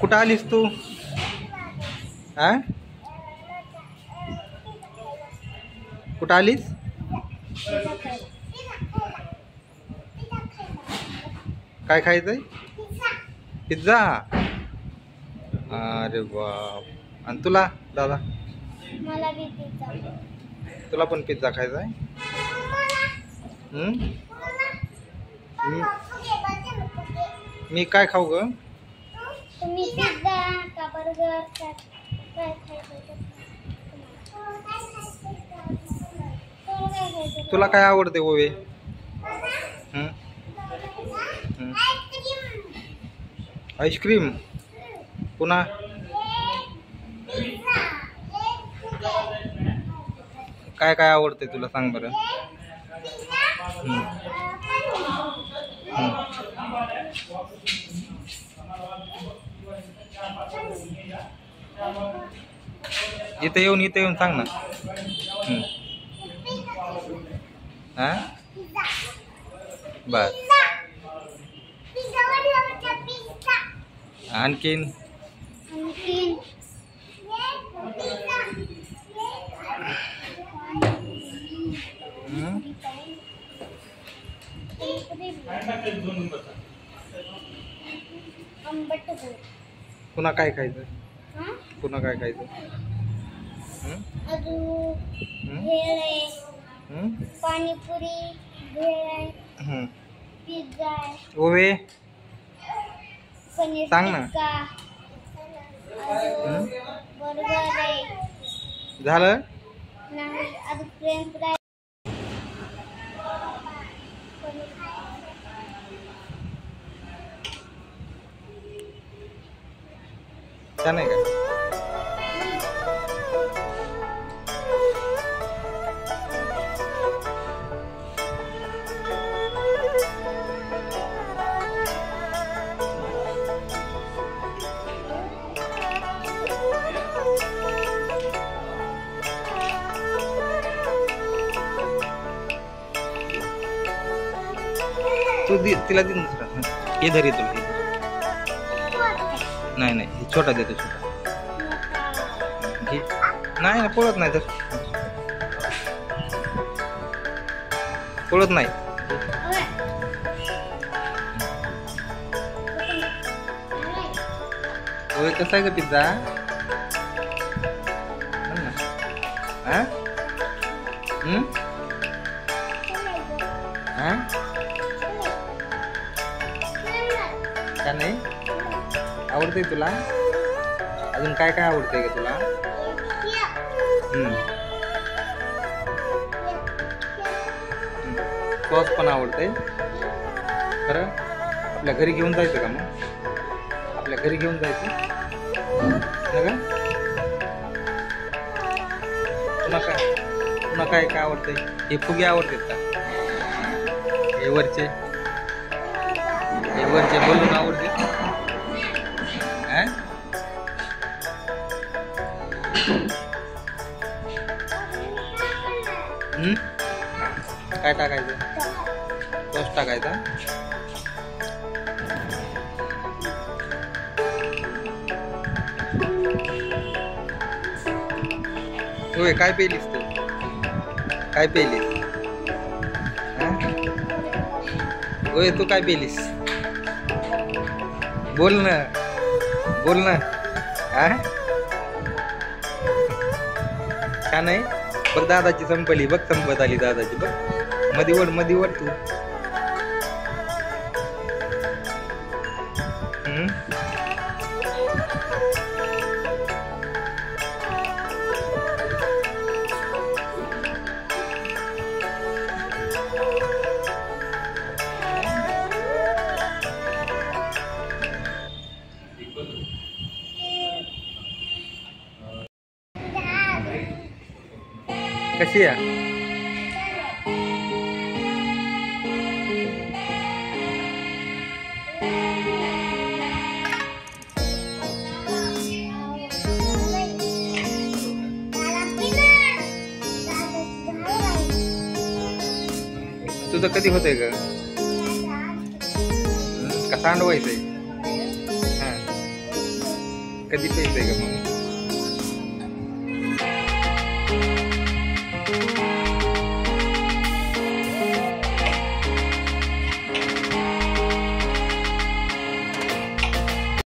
कुठं आलीस तू? आ कुठं आलीस? काय खायचंय? पिझ्झा. अरे बाप. आणि तुला दादा? मला भी पिझ्झा. तुला पण पिझ्झा खायचा आहे? मी काय खाऊ ग? तुम्ही पिझ्झा का बर्गर काय खायचं? तुला काय आवडते ओवे? आईस्क्रीम. पुन्हा काय काय आवडते तुला सांग बरं? इथे येऊन सांग ना. हा बर. आणखीन पुन्हा काय खायचं? पुन्हा काय खायचं? भेळ आहे, पाणीपुरी, भेळ आहे, पिझ्झा आहे. ओवे पनीर सांग ना. टिक्का, बर्गर आहे. झालं? नाही अजून फ्रेंच फ्राय. छान आहे का? तू तिला दे दुसरा. हे धर तुला. नाही हे छोटा देतो. छोटा नाही पळत नाही तर पळत नाही. होय कसा आहे का पिझ्झा? का नाही आवडते तुला? अजून काय काय आवडते का तुला? सॉस पण आवडते खरं. आपल्या घरी घेऊन जायचं का मग? आपल्या घरी घेऊन जायचं का? पुन्हा काय काय आवडते? हे फुगे आवडतात का? हे वरचे बलून आवडते? काय टाकायचं? सॉस टाकायचा. होय काय पेलीस तू? काय पेलीस? होय तू काय पेलीस? बोल ना. छान आहे बघ. दादाची संपली बघ. संपत आली दादाची बघ. मधी वड तू. कशी आहे? तुझं कधी होतंय का? सांडवायचंय? कधी प्यायचंय का मग?